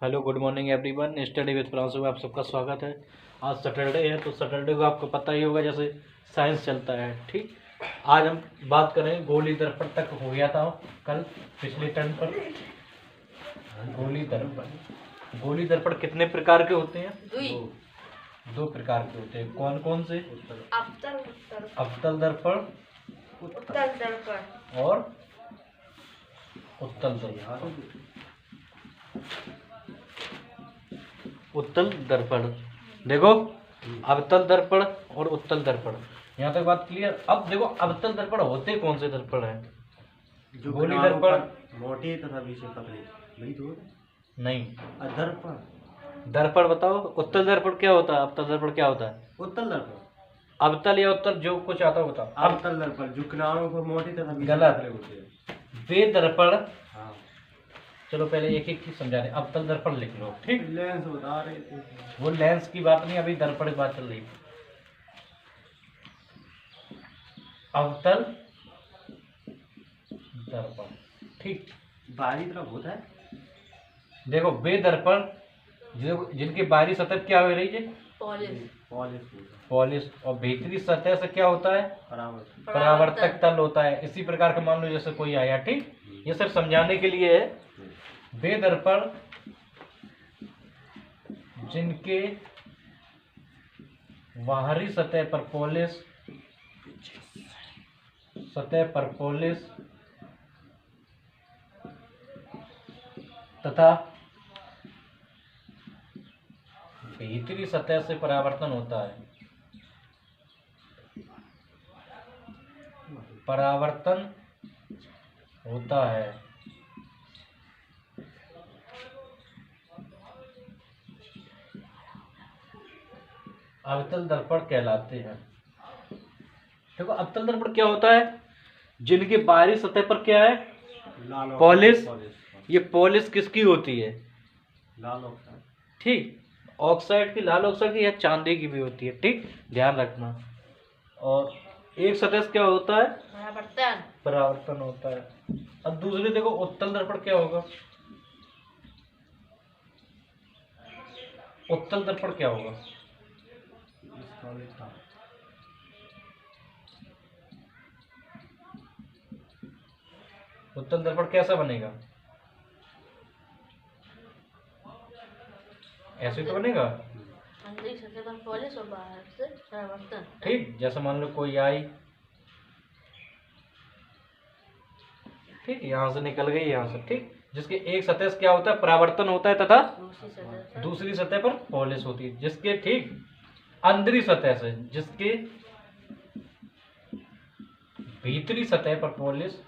Hello good morning everyone. Study with फ्रांसो में आप सबका स्वागत है। आज सैटरडे है तो सैटरडे को आपको पता ही होगा जैसे साइंस चलता है। ठीक, आज हम बात करें गोली दर्पण तक हो गया था कल पिछले टर्न पर। गोली दर्पण कितने प्रकार के होते हैं? दो प्रकार के होते हैं। कौन कौन से? अवतल दर्पण और उत्तल दर्पण। उत्तल दर्पण देखो, अवतल दर्पण और उत्तल दर्पण, यहाँ तक बात क्लियर। अब देखो अवतल दर्पण होते कौन से दर्पण हैं? जो गोली दर्पण मोटे तथा पीछे पतले, वही तो नहीं। दर्पण। दर्पण बताओ। उत्तल दर्पण क्या होता है? अवतल दर्पण क्या होता है? उत्तल दर्पण। अवतल या उत्तल जो कुछ आता है बताओ। अवतल दर्पण जो किनारों पर मोटे तथा पीछे गलत। पतले होते हैं। वे दर्पण, हाँ, चलो पहले एक एक चीज समझा रहे। अवतल दर्पण लिख लो। ठीक, लेंस बता रहे थे। वो लेंस की बात नहीं, अभी दर्पण की बात चल रही। अवतल दर्पण, ठीक। बाहरी तरफ होता है। देखो वे दर्पण जिनकी बाहरी सतह क्या हो रही है? पॉलिश। और भीतरी सतह से क्या होता है? परावर्तक तल होता है। इसी प्रकार का मान लो जैसे कोई आया। ठीक, ये सिर्फ समझाने के लिए है। वे दर्पण जिनके बाहरी सतह पर पॉलिश तथा भीतरी सतह से परावर्तन होता है। अवतल दर्पण कहलाते हैं। देखो अवतल दर्पण क्या होता है? जिनकी बाहरी सतह पर क्या है? पॉलिश। ये पॉलिश किसकी होती है? लाल ऑक्साइड। ठीक, ऑक्साइड की, लाल ऑक्साइड की या चांदी की भी होती है। ठीक, ध्यान रखना। और एक सतह से क्या होता है? परावर्तन होता है। अब दूसरे देखो उत्तल दर्पण क्या होगा? उत्तल दर्पण क्या होगा? उत्तल दर्पण कैसा बनेगा? ऐसे तो बनेगा। ठीक, जैसे मान लो कोई आई, ठीक, यहाँ से निकल गई, यहाँ से। ठीक, जिसके एक सतह से क्या होता है? परावर्तन होता है तथा दूसरी सतह पर पॉलिश होती है। जिसके ठीक अंदरी सतह से, जिसके भीतरी सतह पर पॉलिश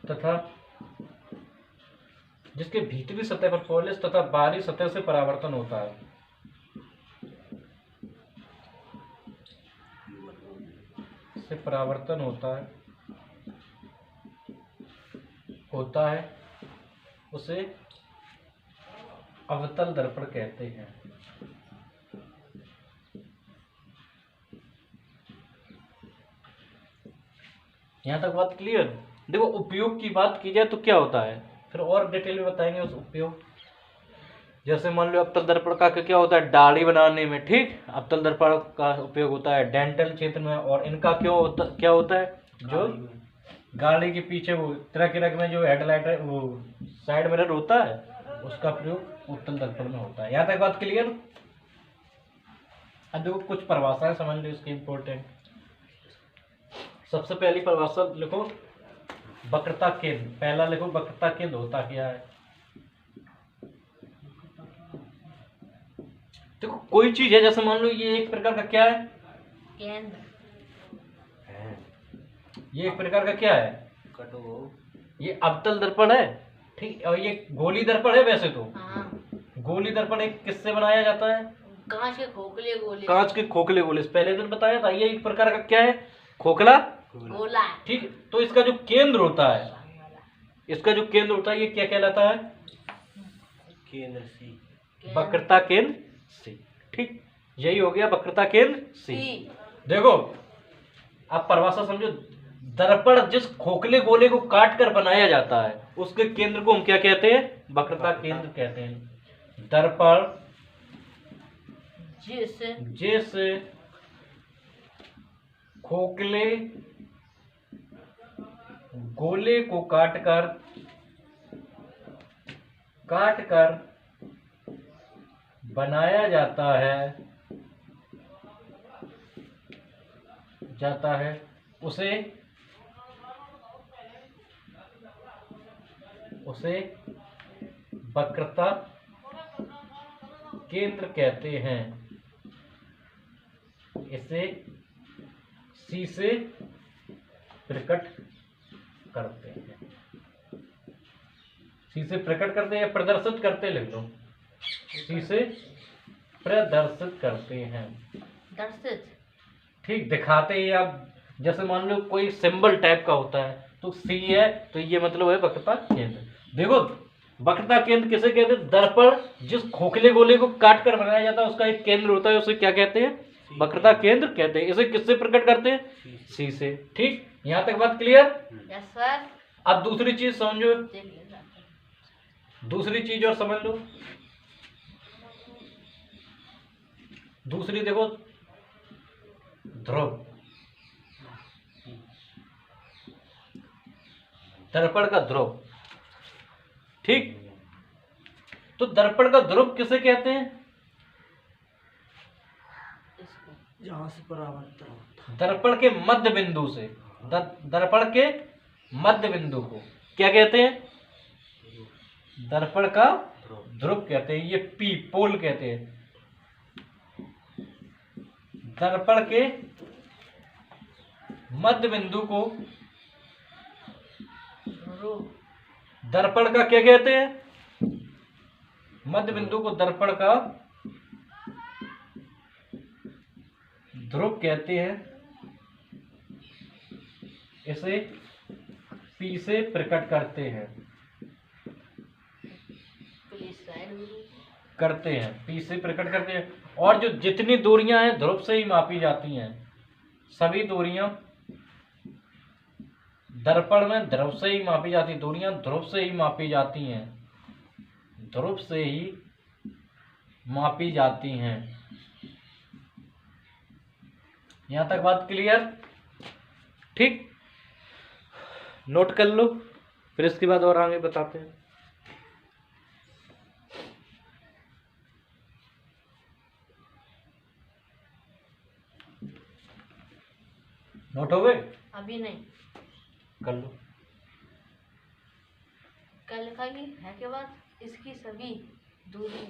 तथा जिसके भीतरी सतह पर पॉलिश तथा बाहरी सतह से परावर्तन होता है। उसे अवतल दर्पण कहते हैं। यहाँ तक बात क्लियर? देखो उपयोग की बात की जाए तो क्या होता है, फिर और डिटेल में बताएंगे उस उपयोग। जैसे मान लो अवतल दर्पण का क्या होता है? दाढ़ी बनाने में। ठीक, अवतल दर्पण का उपयोग होता है डेंटल क्षेत्र में। और इनका क्या होता है? जो गाड़ी के पीछे वो ट्रक में जो हेडलाइट है, वो साइड मिरर होता है, उसका प्रयोग उत्तल दर्पण में होता है। यहाँ तक बात क्लियर? अब देखो कुछ परिभाषाएं समझ लो इसकी इम्पोर्टेंट। सबसे पहली परिभाषा लिखो, वक्रता केंद्र। पहला लिखो, वक्रता केंद्र होता क्या है? देखो कोई चीज है, जैसे मान लो ये एक प्रकार का क्या है? केंद्र। ये एक प्रकार का क्या है? ये अवतल दर्पण है। ठीक, और ये गोली दर्पण है। वैसे तो गोली दर्पण एक किससे बनाया जाता है? कांच के खोखले गोले। पहले दिन बताया था, ये एक प्रकार का क्या है? खोखला गोला। ठीक, तो इसका जो केंद्र होता है, ये क्या कहलाता है? केंद्र सी। वक्रता केंद्र सी। ठीक, यही हो गया वक्रता केंद्र सी। देखो अब परिभाषा समझो। दर्पण जिस खोखले गोले को काट कर बनाया जाता है उसके केंद्र को हम क्या कहते हैं? वक्रता केंद्र कहते हैं। दर्पण जिस खोखले गोले को काट कर बनाया जाता है उसे वक्रता केंद्र कहते हैं। इसे सी से प्रकट करते हैं। सी से प्रकट करते हैं, प्रदर्शित करते, लिख लो। सी से प्रदर्शित करते हैं। दर्शित, ठीक, दिखाते हैं आप। जैसे मान लो कोई सिंबल टाइप का होता है तो सी है, तो ये मतलब है वक्रता केंद्र। देखो, वक्रता केंद्र किसे कहते हैं? दर्पण जिस खोखले गोले को काट कर बनाया जाता है उसका एक केंद्र होता है, उसे क्या कहते हैं? वक्रता केंद्र कहते हैं। इसे किससे प्रकट करते हैं? सी से। ठीक, यहां तक बात क्लियर? Yes sir. अब दूसरी चीज समझो, चलिए सर। दूसरी चीज और समझ लो। दूसरी देखो, ध्रुव, दर्पण का ध्रुव। ठीक, तो दर्पण का ध्रुव किसे कहते हैं? जहाँ से परावर्तन होता दर्पण के मध्य बिंदु से, दर्पण के मध्य बिंदु को क्या कहते हैं? दर्पण का ध्रुव कहते हैं। ये पी पोल कहते हैं। दर्पण के मध्य बिंदु को दर्पण का क्या कहते हैं? मध्य बिंदु को दर्पण का ध्रुव कहते हैं। इसे पी से प्रकट करते हैं। पी से प्रकट करते हैं। और जो जितनी दूरियां हैं ध्रुव से ही मापी जाती हैं। सभी दूरियां दर्पण में ध्रुव से ही मापी जाती, दूरियां ध्रुव से ही मापी जाती हैं। ध्रुव से ही मापी जाती हैं। यहां तक बात क्लियर? ठीक, नोट कर लो, फिर इसके बाद और आगे बताते हैं। नोट हो गए? अभी नहीं, कर लो। क्या लिखा कि है के बाद इसकी सभी दूरी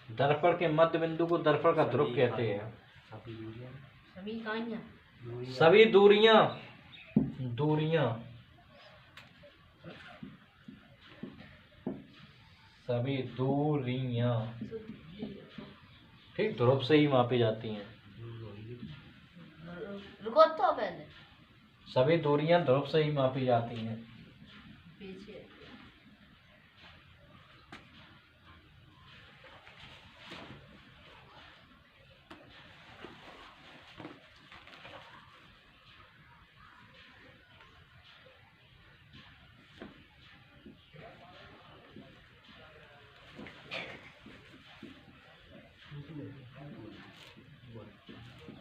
दर्पण के मध्य बिंदु को दर्पण का ध्रुव कहते हैं। सभी इकाइयां, सभी दूरियां सभी दूरियां ठीक ध्रुव से ही मापी जाती हैं। रुको तो पहले, सभी दूरियां ध्रुव से ही मापी जाती हैं। पीछे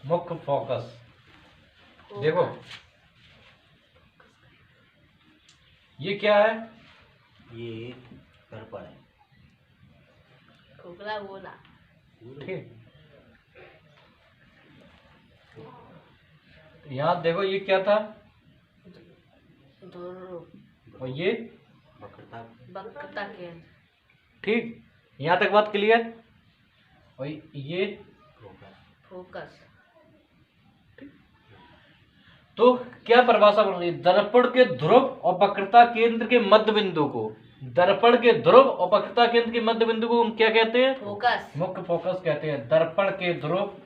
मुख्य फोकस। देखो ये क्या है? ये एक दर्पण है। खोखला गोला, ठीक, यहाँ देखो ये क्या था ध्रुव, और ये वक्रता वक्रता केंद्र। ठीक, यहाँ तक बात क्लियर? और ये फोकस। तो क्या परिभाषा बन रही है? दर्पण के ध्रुव और वक्रता केंद्र के मध्य बिंदु को, दर्पण के ध्रुव और वक्रता केंद्र के मध्य बिंदु को हम क्या कहते हैं? फोकस। मुख्य फोकस कहते हैं। दर्पण के ध्रुव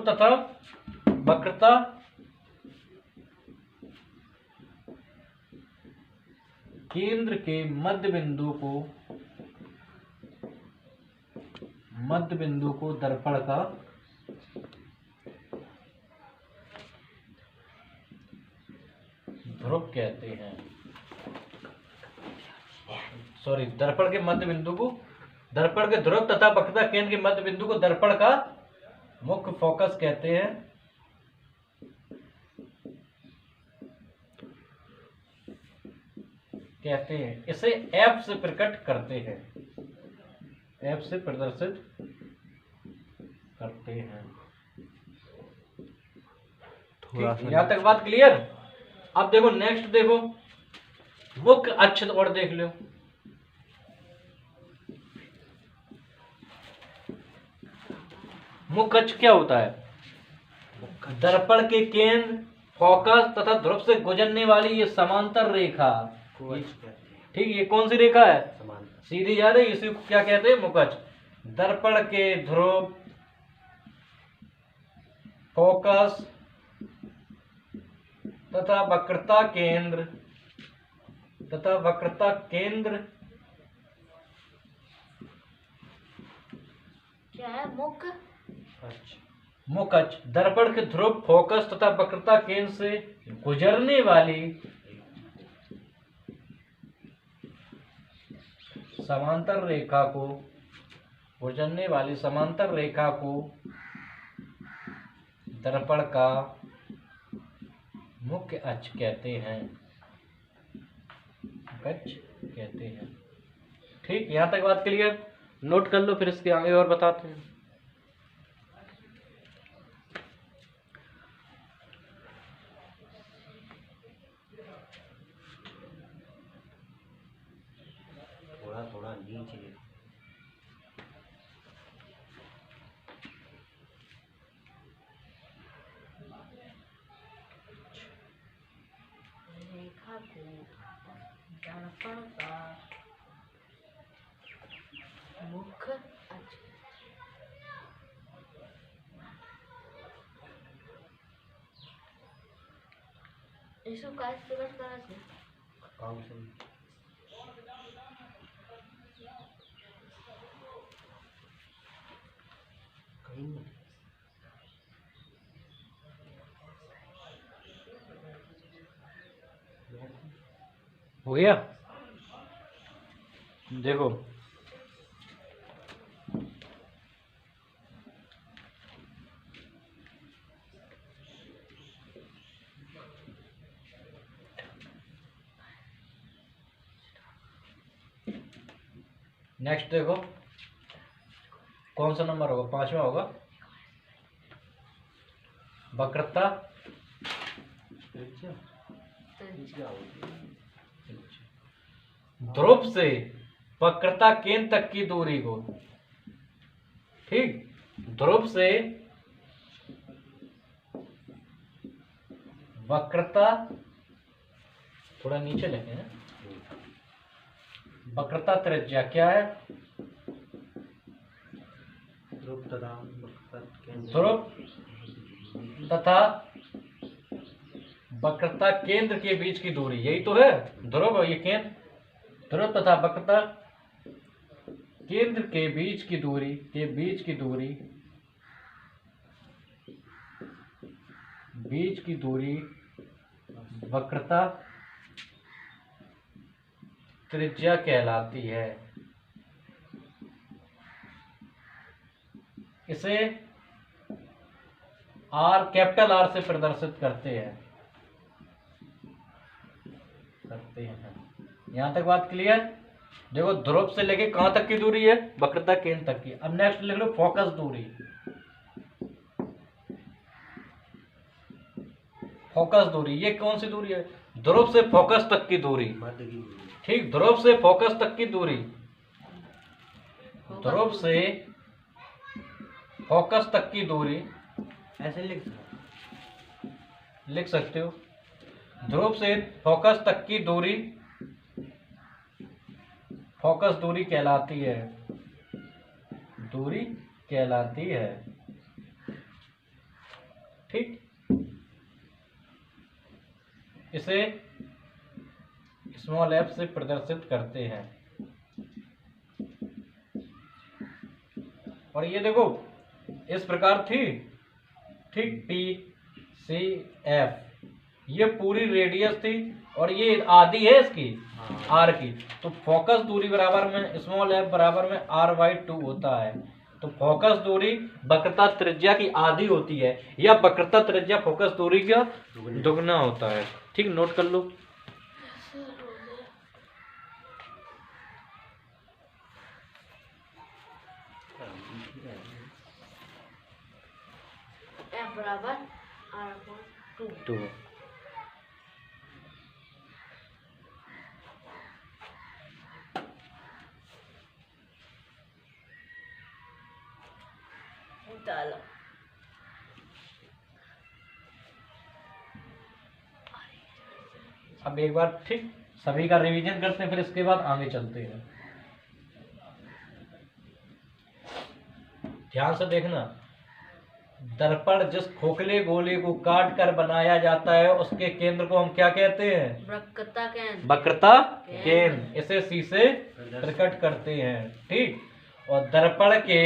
तथा वक्रता केंद्र के मध्य बिंदु को मध्य बिंदु को दर्पण का ध्रुव कहते हैं। सॉरी, दर्पण के मध्य बिंदु को, दर्पण के ध्रुव तथा वक्रता केंद्र के मध्य बिंदु को दर्पण का मुख्य फोकस कहते हैं। इसे F से प्रकट करते हैं, F से प्रदर्शित करते हैं। थोड़ा ठीक, यहाँ तक बात क्लियर। अब देखो नेक्स्ट, देखो मुख्य अक्ष और देख लो। मुख्य अक्ष क्या होता है? दर्पण के केंद्र, फोकस तथा ध्रुव से गुजरने वाली ये समांतर रेखा। को अक्ष कहते हैं। ठीक, ये कौन सी रेखा है? समांतर। सीधी जा रही, इसी को क्या कहते हैं? मुख्य अक्ष। दर्पण के ध्रुव, फोकस तथा वक्रता केंद्र क्या है? मुख्य मुख्य अक्ष दर्पण के ध्रुव, फोकस तथा वक्रता केंद्र से गुजरने वाली समांतर रेखा को दर्पण का मुख्य अक्ष कहते हैं। ठीक, यहां तक बात क्लियर। नोट कर लो, फिर इसके आगे और बताते हैं। थोड़ा थोड़ा नीचे। रेखा को दर्पण का मुख्य अक्ष इसको काय से प्रकट करा छे? काम से कहीं नहीं। हो गया? देखो नेक्स्ट, देखो कौन सा नंबर होगा? 5वां होगा। वक्रता ध्रुव से वक्रता केंद्र तक की दूरी को, ठीक, ध्रुव से वक्रता, थोड़ा नीचे लिखे हैं, वक्रता त्रिज्या क्या है? ध्रुव तथा वक्रता केंद्र। ध्रुव तथा वक्रता केंद्र के बीच की दूरी, यही तो है ध्रुव और ये केंद्र। ध्रुव तथा वक्रता केंद्र के बीच की दूरी वक्रता त्रिज्या कहलाती है। इसे कैपिटल आर से प्रदर्शित करते हैं। यहां तक बात क्लियर। देखो ध्रुव से लेके कहां तक की दूरी है? वक्रता केंद्र तक की। अब नेक्स्ट लिख लो फोकस दूरी। फोकस दूरी ये कौन सी दूरी है? ध्रुव से फोकस तक की दूरी। मध्य की दूरी। ठीक, ध्रुव से फोकस तक की दूरी, ध्रुव से फोकस तक की दूरी ऐसे लिख सकते हो। ध्रुव से फोकस तक की दूरी फोकस दूरी कहलाती है। ठीक, इसे स्मॉल f से प्रदर्शित करते हैं। और ये देखो इस प्रकार थी, ठीक, पी सी एफ, ये पूरी रेडियस थी और ये आधी है इसकी आर की। तो फोकस दूरी बराबर में स्मॉल एफ बराबर में r/2 होता है। तो फोकस दूरी वक्रता त्रिज्या की आधी होती है, या वक्रता त्रिज्या फोकस दूरी का दुगना होता है। ठीक, नोट कर लो। F बराबर r/2। 2। डालो। अब एक बार ठीक सभी का रिवीजन करते हैं, फिर इसके बाद आगे चलते हैं। ध्यान से देखना, दर्पण जिस खोखले गोले को काट कर बनाया जाता है उसके केंद्र को हम क्या कहते हैं? वक्रता केंद्र। वक्रता केंद्र। इसे सी से प्रकट करते हैं। ठीक, और दर्पण के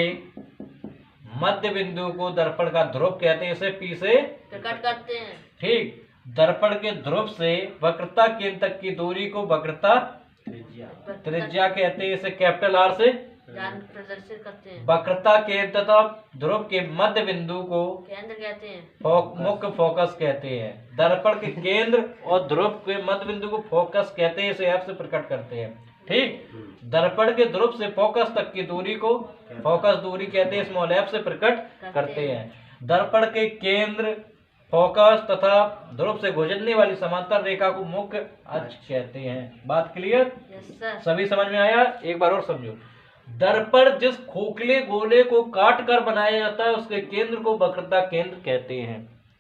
मध्य बिंदु को दर्पण का ध्रुव कहते हैं, इसे पी से प्रकट करते हैं। ठीक, दर्पण के ध्रुव से वक्रता केंद्र तक की दूरी को वक्रता त्रिज्या कहते हैं, इसे कैपिटल आर से प्रदर्शित करते हैं। वक्रता केंद्र तथा ध्रुव के मध्य बिंदु को केंद्र कहते हैं। मुख्य फोकस कहते हैं। दर्पण के केंद्र और ध्रुव के मध्य बिंदु को फोकस कहते हैं, इसे एफ से प्रकट करते हैं। ठीक, दर्पण के ध्रुव से फोकस तक की दूरी को फोकस दूरी कहते हैं, स्मॉल एफ से प्रकट करते हैं। दर्पण के केंद्र, फोकस तथा ध्रुव से गुजरने वाली समांतर रेखा को मुख्य अक्ष कहते हैं। बात क्लियर? Yes sir. सभी समझ में आया? एक बार और समझो। दर्पण जिस खोखले गोले को काट कर बनाया जाता है उसके केंद्र को वक्रता केंद्र कहते हैं,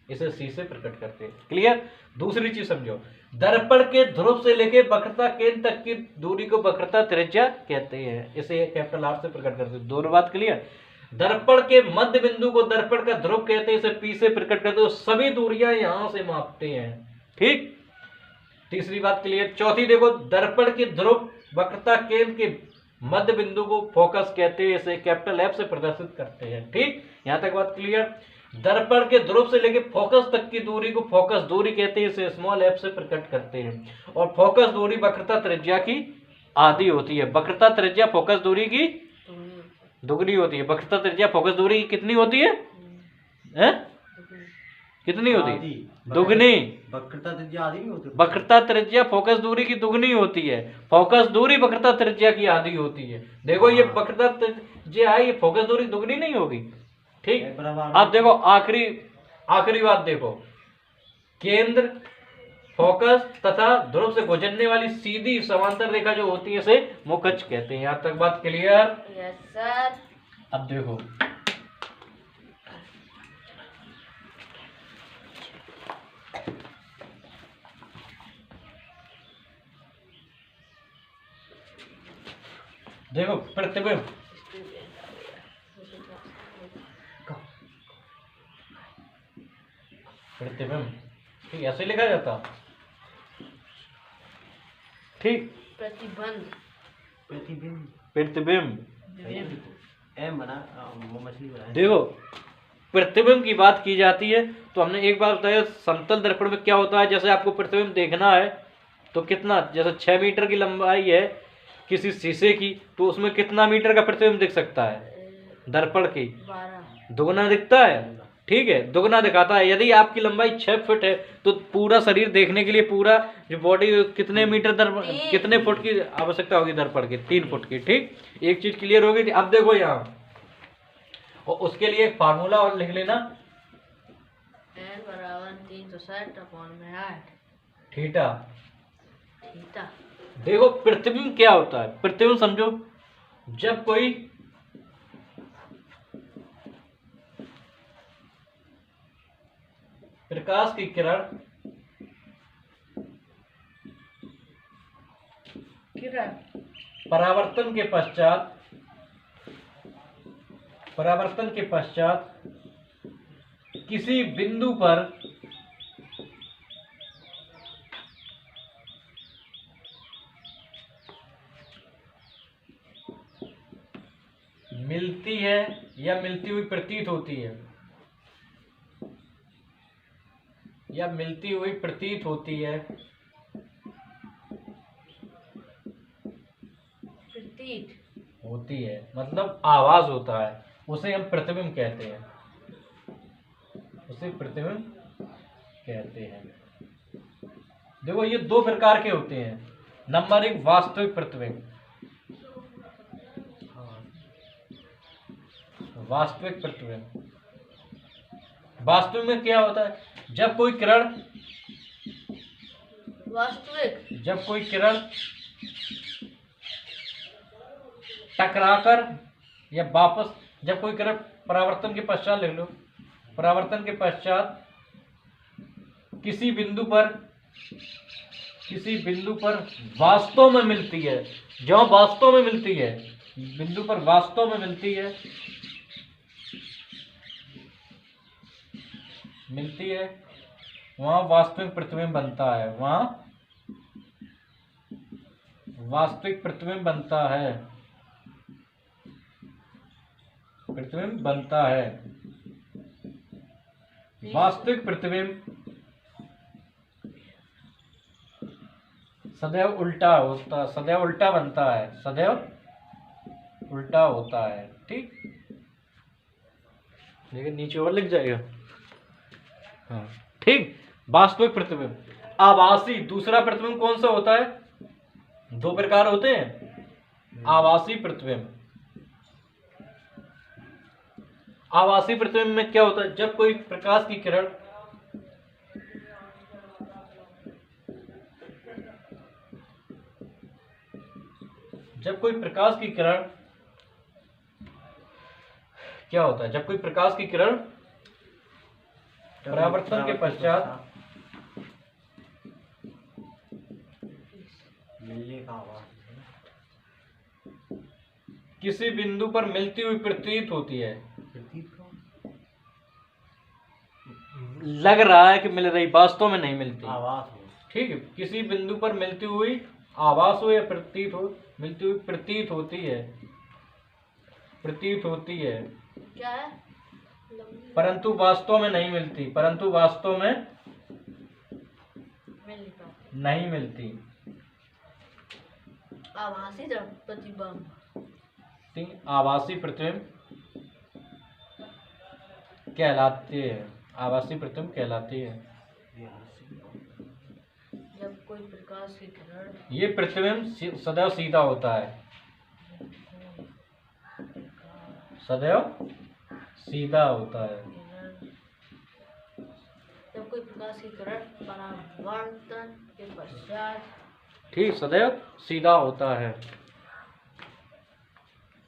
इसे सी से प्रकट करते हैं। क्लियर? दूसरी चीज समझो, दर्पण के ध्रुव से लेके वक्रता केंद्र तक की दूरी को वक्रता त्रिज्या कहते हैं, इसे कैपिटल आर से प्रकट करते हैं। दोनों बात क्लियर? दर्पण के मध्य बिंदु को दर्पण का ध्रुव कहते हैं, इसे पी से प्रकट करते हैं। सभी दूरियां यहां से मापते हैं। ठीक, तीसरी बात क्लियर? चौथी देखो, दर्पण के ध्रुव वक्रता केंद्र के मध्य बिंदु को फोकस कहते हैं, इसे कैपिटल एफ से प्रदर्शित करते हैं। ठीक, यहां तक बात क्लियर? दर्पण के ध्रुव से लेकर फोकस तक की दूरी को फोकस दूरी कहते हैं, इसे स्मॉल एफ से प्रकट करते हैं। और फोकस दूरी वक्रता त्रिज्या की आधी होती है। वक्रता त्रिज्या फोकस दूरी की दुगनी होती है। वक्रता त्रिज्या फोकस दूरी की कितनी होती है? कितनी होती है? दुगनी। वक्रता त्रिज्या आधी नहीं होती? वक्रता त्रिज्या फोकस दूरी की दुगनी होती है, फोकस दूरी वक्रता त्रिज्या की आधी होती है। देखो ये वक्रता त्रिज्या है, ये फोकस दूरी दुगनी नहीं होगी। ठीक, अब देखो आखिरी बात देखो, केंद्र, फोकस तथा ध्रुव से गुजरने वाली सीधी समांतर रेखा जो होती है इसे मुख्य अक्ष कहते हैं। यहां तक बात क्लियर? Yes sir. अब देखो, देखो प्रतिबिंब, प्रतिबिंब, ठीक, ऐसे लिखा जाता। ठीक, प्रतिबंध। प्रतिबिंब। प्रतिबिंब, एम बना, मछली बना। देखो प्रतिबिंब की बात की जाती है तो हमने एक बार बताया समतल दर्पण में क्या होता है। जैसे आपको प्रतिबिंब देखना है तो कितना, जैसे 6 मीटर की लंबाई है किसी शीशे की, तो उसमें कितना मीटर का प्रतिबिंब दिख सकता है? दर्पण की 12। दुगना दिखता है। ठीक है, दुगना दिखाता है। यदि आपकी लंबाई 6 फुट है तो पूरा शरीर देखने के लिए पूरा जो बॉडी कितने मीटर कितने फुट की आवश्यकता होगी दर्पण की? 3 फुट की। ठीक, एक चीज क्लियर होगी। अब देखो यहाँ, और उसके लिए एक फार्मूला और लिख लेना, n बराबर 360/8 थीटा। थीटा। देखो प्रतिबिंब क्या होता है? प्रतिबिंब समझो, जब कोई प्रकाश की किरण परावर्तन के पश्चात किसी बिंदु पर मिलती है या मिलती हुई प्रतीत होती है, या मिलती हुई प्रतीत होती है। प्रतीत होती है मतलब आवाज होता है, उसे हम प्रतिबिंब कहते हैं, उसे प्रतिबिंब कहते हैं। देखो ये दो प्रकार के होते हैं। नंबर एक, वास्तविक प्रतिबिंब। वास्तविक प्रतिबिंब, वास्तविक में क्या होता है, जब कोई किरण टकराकर या वापस, जब कोई किरण परावर्तन के पश्चात, लिख लो, परावर्तन के पश्चात किसी बिंदु पर वास्तव में मिलती है, जहां वास्तव में मिलती है, बिंदु पर वास्तव में मिलती है, वहां वास्तविक प्रतिबिंब बनता है, वहां वास्तविक प्रतिबिंब बनता है, प्रतिबिंब बनता है। वास्तविक प्रतिबिंब सदैव उल्टा होता, सदैव उल्टा बनता है, सदैव उल्टा होता है। ठीक, लेकिन नीचे और लिख जाएगा। हाँ ठीक। वास्तविक प्रतिबिंब। आभासी दूसरा प्रतिबिंब कौन सा होता है, दो प्रकार होते हैं। आभासी प्रतिबिंब, आभासी प्रतिबिंब में क्या होता है, जब कोई प्रकाश की किरण क्या होता है, जब कोई प्रकाश की किरण परावर्तन के पश्चात मिलने का आवाज किसी बिंदु पर मिलती हुई प्रतीत होती है, प्रतीत का लग रहा है कि मिल रही, वास्तव में नहीं मिलती, आवाज हो। ठीक है, किसी बिंदु पर मिलती हुई आभास हो या प्रतीत हो, मिलती हुई प्रतीत होती है, प्रतीत होती है, क्या है, परंतु वास्तव में नहीं मिलती, परंतु वास्तव में मिल नहीं पाती। नहीं मिलती। आभासी प्रतिबिंब, आभासी प्रतिबिंब कहलाती है, आभासी प्रतिबिंब कहलाती है। जब कोई प्रकाश की किरण ये प्रतिबिंब सदैव सीधा होता है, सदैव सीधा होता है। जब कोई प्रकाश की किरण परावर्तन के पश्चात, ठीक, सदैव सीधा होता है।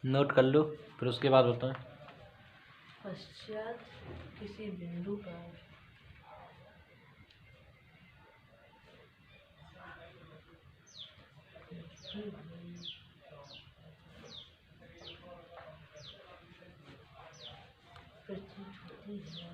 नोट कर लो, फिर उसके बाद बताएं। पश्चात किसी बिंदु पर प्रतीत होती है।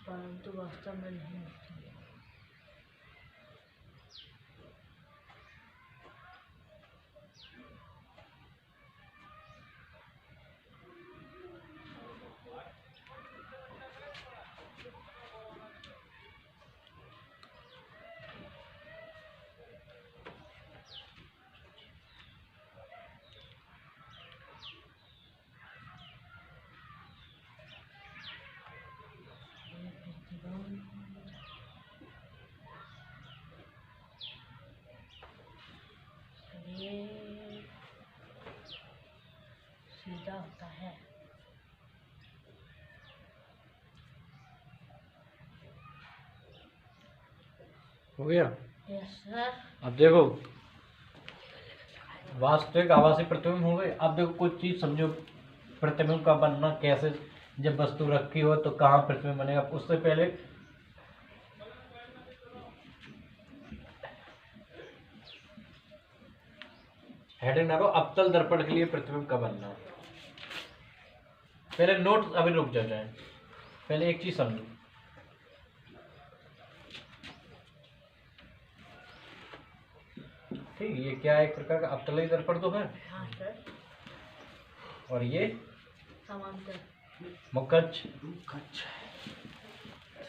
परंतु वास्तव में नहीं होती। ये सीधा होता है। हो गया। Yes sir. अब देखो वास्तविक आभासी प्रतिबिंब हो गए। अब देखो कुछ चीज समझो, प्रतिबिंब का बनना कैसे, जब वस्तु रखी हो तो कहाँ प्रतिबिंब बनेगा। उससे पहले हेडिंग डालो, अवतल दर्पण के लिए प्रतिबिंब का बनना। पहले नोट अभी रुक जाए। पहले एक चीज समझो, ठीक, ये क्या है, एक प्रकार का अवतल दर्पण तो है, हाँ सर। और ये समांतर। मुखच, कच्छ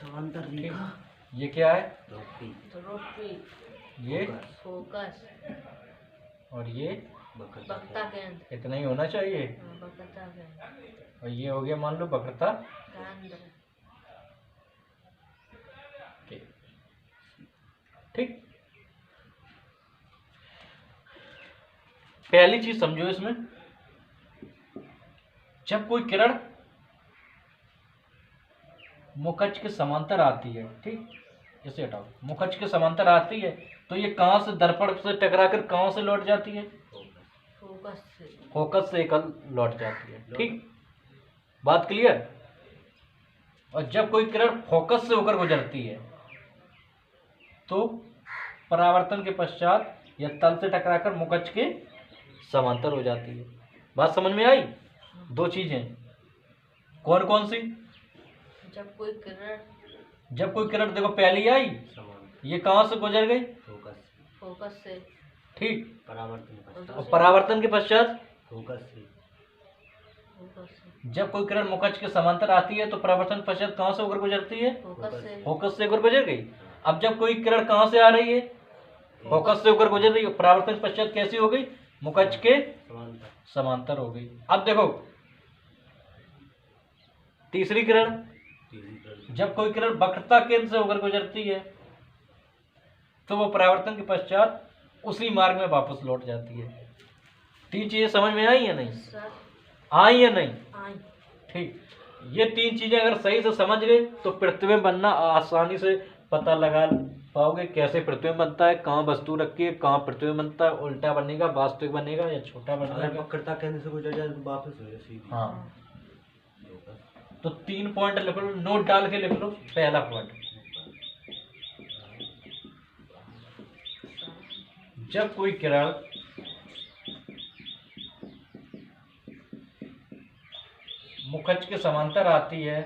समांतर ठीक, रेखा ये क्या है, ध्रुवी ध्रुवी। ये, फोकस। और ये वक्रता केंद्र। इतना ही होना चाहिए। हाँ, वक्रता केंद्र। और ये हो गया मान लो वक्रता केंद्र। के, ठीक। पहली चीज समझो इसमें, जब कोई किरण मुखच के समांतर आती है, ठीक, इसे हटाओ, मुखच के समांतर आती है तो ये कहां से दर्पण से टकराकर कहां से लौट जाती है, फोकस से। फोकस से एकल लौट जाती है, ठीक, बात क्लियर। और जब कोई किरण फोकस से होकर गुजरती है तो परावर्तन के पश्चात यह तल से टकराकर मुखच के समांतर हो जाती है। बात समझ में आई? दो चीजें कौन कौन सी? जब कोई किरण देखो पहली आई, समांतर ये कहां से गुजर गई, फोकस से। ठीक, परावर्तन और परावर्तन के पश्चात फोकस से फोकस से। जब कोई किरण मुखच के समांतर आती है तो परावर्तन के पश्चात कहां से होकर गुजरती है, फोकस से। फोकस से होकर गुजर गई। अब जब कोई किरण कहां से आ रही है, फोकस से होकर गुजर रही है, परावर्तन के पश्चात कैसी हो गई, मुखच के समांतर समांतर हो गई। अब देखो तीसरी किरण, जब कोई किरण वक्रता केंद्र से होकर गुजरती है तो वो परावर्तन के पश्चात उसी मार्ग में वापस लौट जाती है। तीन चीजें समझ में आई या नहीं? सर आई या नहीं? आई। ठीक, ये तीन चीजें अगर सही से समझ गए तो प्रतिबिंब बनना आसानी से पता लगा पाओगे। कैसे प्रतिबिंब बनता है, कहाँ वस्तु रखी है, कहाँ प्रतिबिंब बनता है, उल्टा बनेगा, वास्तविक बनेगा या छोटा अगर बनेगा। वक्रता केंद्र से गुजर जाए तो वापस हो जाए सीधी। हाँ, तो 3 पॉइंट लिख लो, नोट डाल के लिख लो। पहला पॉइंट, जब कोई किरण मुखच के समांतर आती है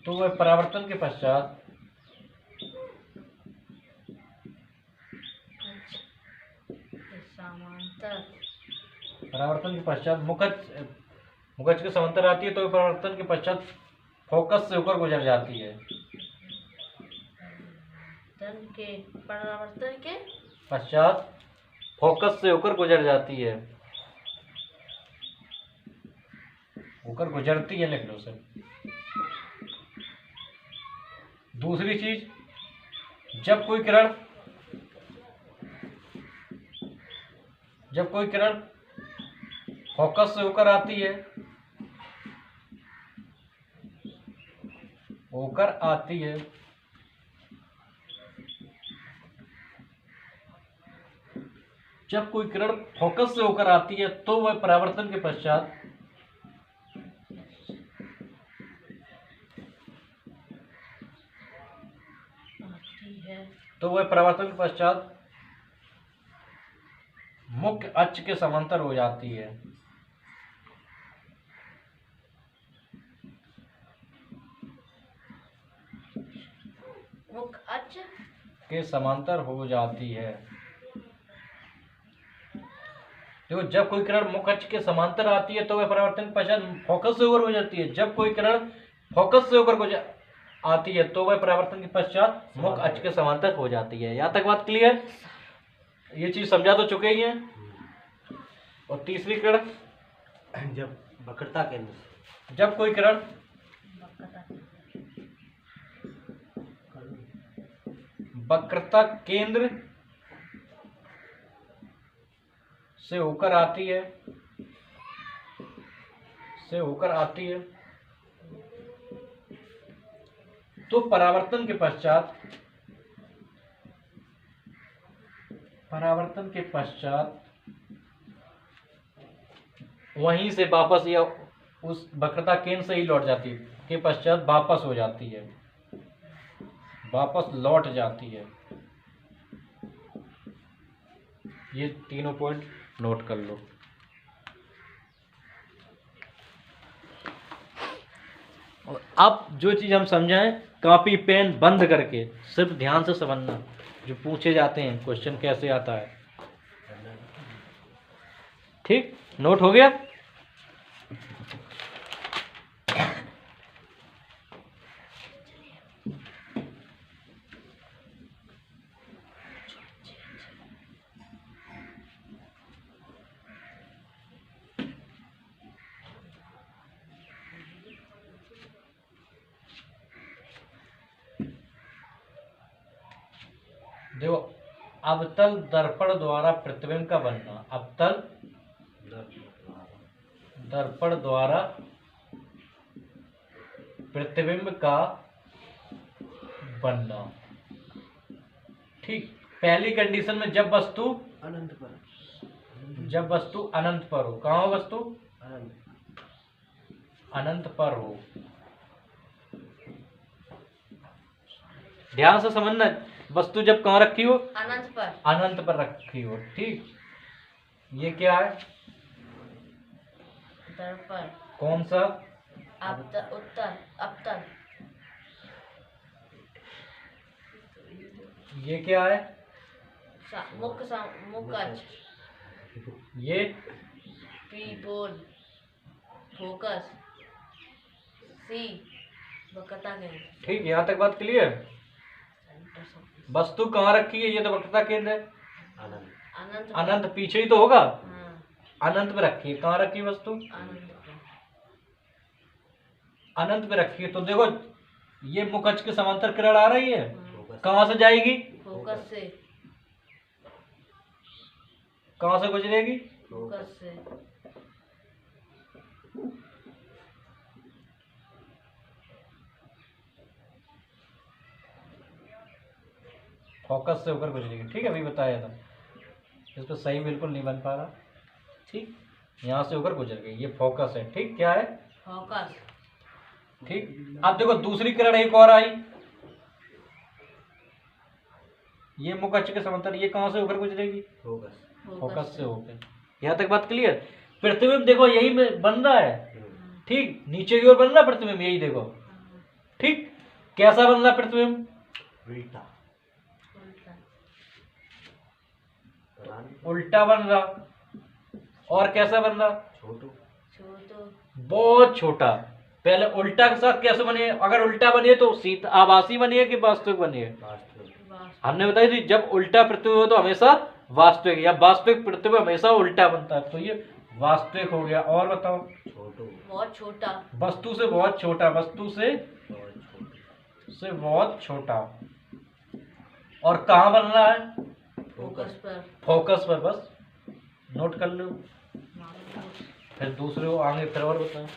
तो वह परावर्तन के पश्चात समांतर। मुखच के समांतर आती है तो वह परावर्तन के पश्चात फोकस से होकर गुजर जाती है। परावर्तन के पश्चात फोकस से होकर गुजर जाती है, होकर गुजरती है, लिख लो सर। दूसरी चीज, जब कोई किरण फोकस से होकर आती है जब कोई किरण फोकस से होकर आती है तो वह परावर्तन के पश्चात मुख्य अक्ष के समांतर हो जाती है। मुख्य अक्ष के समांतर हो जाती है। देखो, जब कोई किरण मुख्य अक्ष के समांतर आती है तो वह परावर्तन के पश्चात फोकस से होकर गुजरती है। जब कोई किरण फोकस से होकर आती है तो वह परावर्तन के पश्चात मुख्य अक्ष के समांतर हो जाती है। यहाँ तक बात क्लियर? ये चीज समझा तो चुके ही हैं। और तीसरी किरण, जब वक्रता केंद्र से जब कोई किरण वक्रता केंद्र से होकर आती है तो परावर्तन के पश्चात वहीं से वापस या उस वक्रता केंद्र से ही लौट जाती है, के पश्चात वापस हो जाती है, वापस लौट जाती है। ये तीनों पॉइंट नोट कर लो। और अब जो चीज़ हम समझाएं कॉपी पेन बंद करके सिर्फ ध्यान से समझना, जो पूछे जाते हैं क्वेश्चन कैसे आता है। ठीक, नोट हो गया। देखो, अवतल दर्पण द्वारा प्रतिबिंब का बनना, अवतल दर्पण द्वारा प्रतिबिंब का बनना। ठीक, पहली कंडीशन में जब वस्तु अनंत पर। अनंत पर हो। कहाँ हो वस्तु? अनंत। अनंत पर हो। ध्यान से समझना, वस्तु जब कहाँ रखी हो? अनंत पर रखी हो। ठीक, ये क्या है? दर्पण। कौन सा? अवतल। ये क्या है? मुकच। ये पीपोल। फोकस। सी वक्रता केंद्र। ठीक, यहाँ तक बात क्लियर? वस्तु कहाँ रखी है? ये तो वक्रता केंद्र है। अनंत। अनंत पीछे ही तो होगा। हाँ। अनंत में रखी है। कहाँ रखी है वस्तु? अनंत में रखी है। तो देखो, ये मुकच के समांतर किरण आ रही है, कहाँ से जाएगी? फोकस से। कहाँ से गुजरेगी? फोकस से। फोकस से होकर गुजरेगी। ठीक है, अभी बताया था। इस पर सही बिल्कुल नहीं बन पा रहा। ठीक, यहाँ से होकर गुजर गई, ये फोकस है। ठीक, क्या है? फोकस। ठीक, अब देखो दूसरी किरण एक और आई, ये मुकच के समांतर, ये कहाँ से होकर गुजरेगी? फोकस से होकर। यहाँ तक बात क्लियर? प्रतिबिंब देखो यही में बन रहा है। ठीक, नीचे की ओर बन रहा प्रतिबिंब, यही देखो। ठीक, कैसा बन रहा प्रतिबिंब? उल्टा बन रहा। और कैसा बन रहा? बहुत छोटा। पहले उल्टा के साथ कैसे बने? अगर उल्टा बने तो सीधा आभासी बनी है कि वास्तविक बनी है? हमने बताई थी, जब उल्टा प्रतिबिंब हो तो हमेशा वास्तविक, या वास्तविक प्रतिबिंब हमेशा उल्टा बनता है, तो ये वास्तविक हो गया। और बताओ? बहुत छोटा। वस्तु से बहुत छोटा। वस्तु से बहुत छोटा। और कहाँ बन रहा है? फोकस पर। बस नोट कर लो, फिर दूसरे को आगे फिर और बताओ।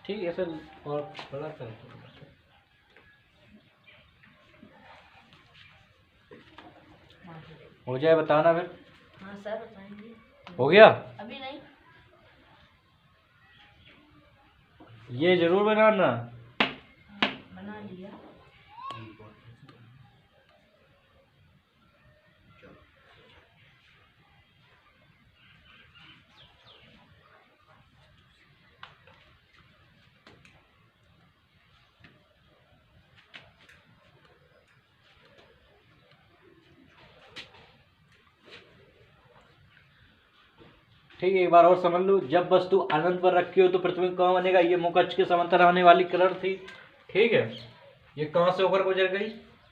ठीक है, ऐसे और बड़ा कर हो जाए, बताना फिर। हाँ सर, बताएंगे। हो गया? अभी नहीं। ये जरूर बनाना। बना लिया। ठीक है, एक बार और समझ लो। जब वस्तु अनंत पर रखी हो तो प्रतिबिंब कहाँ बनेगा? ये मुकच के समांतर आने वाली किरण थी। ठीक है, ये कहाँ से होकर गुजर गई?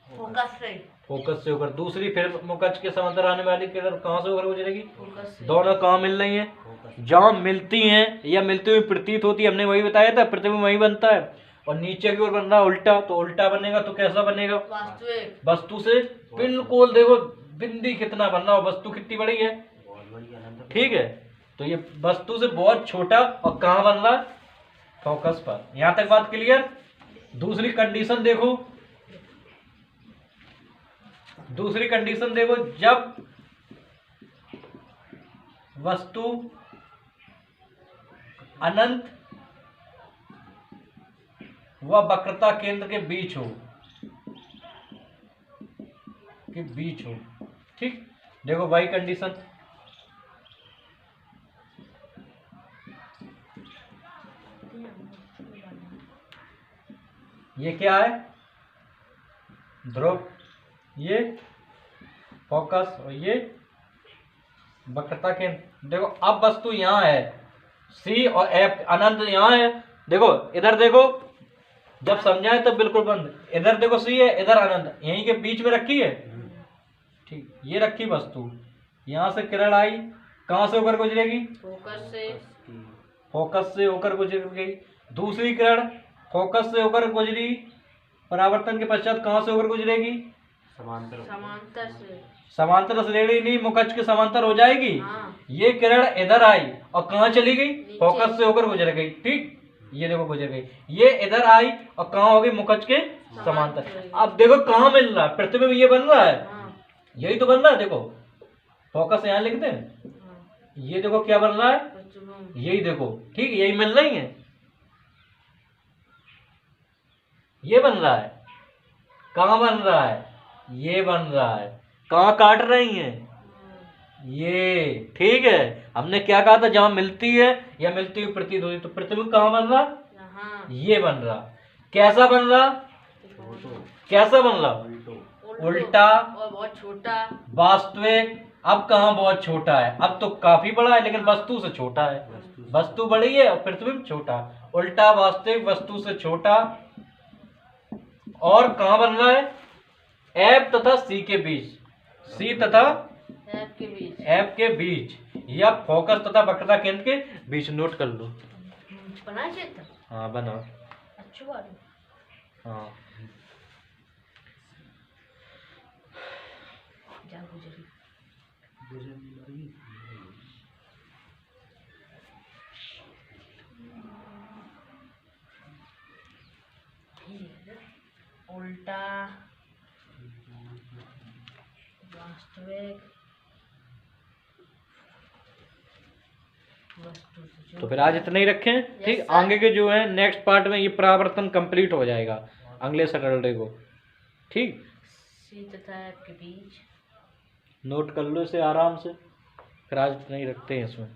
फोकस से। फोकस से होकर। दूसरी फिर मुकच के समांतर आने वाली किरण कहाँ से होकर गुजरेगी? फोकस से। दोनों कहाँ मिल रही हैं? जहाँ मिलती हैं या मिलती हुई प्रतीत होती है, हमने वही बताया था, प्रतिबिंब वही बनता है। और नीचे की ओर बन रहा है उल्टा, तो उल्टा बनेगा तो कैसा बनेगा? वास्तविक। वस्तु से बिल्कुल, देखो बिंदी कितना बन रहा है, वस्तु कितनी बड़ी है, बहुत बड़ी अनंत। ठीक है। तो ये वस्तु से बहुत छोटा और कहाँ बन रहा है? फोकस पर। यहां तक बात क्लियर? दूसरी कंडीशन देखो, दूसरी कंडीशन देखो, जब वस्तु अनंत व वक्रता केंद्र के बीच हो, ठीक। देखो वही कंडीशन, ये क्या है? ध्रुव, ये फोकस और ये वक्रता केंद्र। देखो अब वस्तु यहाँ है, सी और एफ अनंत यहाँ है। देखो इधर देखो, जब समझाए तब बिल्कुल बंद। इधर देखो सी है, इधर अनंत, यहीं के बीच में रखी है, ठीक। ये रखी वस्तु, यहाँ से किरण आई, कहाँ से होकर गुजरेगी? फोकस से। फोकस से होकर गुजर गई। दूसरी किरण फोकस से होकर गुजरी, परावर्तन के पश्चात कहाँ से होकर गुजरेगी? समांतर। समांतर से। समांतर श्रेणी नहीं, मुकच के समांतर हो जाएगी। हाँ। ये किरण इधर आई और कहाँ चली गई? नीचे। फोकस से होकर गुजर गई, ठीक। ये देखो गुजर गई, ये इधर आई और कहाँ हो गई? मुकच के समांतर। अब देखो कहाँ मिल रहा है? प्रतिबिंब ये बन रहा है, हाँ। यही तो बन रहा है। देखो फोकस यहाँ लिख दें, हाँ। ये देखो क्या बन रहा है? प्रतिबिंब। यही देखो, ठीक, यही मिल रही है, ये बन रहा है। कहाँ बन रहा है? ये बन रहा है। कहाँ काट रही हैं? ये, ठीक है। हमने क्या कहा था? जहां मिलती है या मिलती हुई प्रतीत होती, तो प्रतिबिंब कहाँ बन रहा? यहाँ। ये बन रहा। कैसा बन रहा? कैसा बन रहा? उल्टा और बहुत छोटा। वास्तविक। अब कहाँ बहुत छोटा है? अब तो काफी बड़ा है, लेकिन वस्तु से छोटा है। वस्तु बड़ी है और प्रतिबिंब छोटा। उल्टा वास्तविक वस्तु से छोटा। और कहाँ बन रहा है? एफ तथा सी के बीच, सी तथा एफ के बीच। एफ के बीच, या फोकस तथा वक्रता केंद्र के बीच। नोट कर लो। बना चित्र। हाँ बना। अच्छी बात है। हाँ जा गुजरी। उल्टा वास्तविक वस्तु से तो फिर आज इतना ही रखें, ठीक। sir. आगे के जो है नेक्स्ट पार्ट में ये परावर्तन कंप्लीट हो जाएगा अगले सैटरडे को, ठीक। सी तथा एफ के बीच। नोट कर लो इसे आराम से। फिर आज इतना ही रखते हैं इसमें।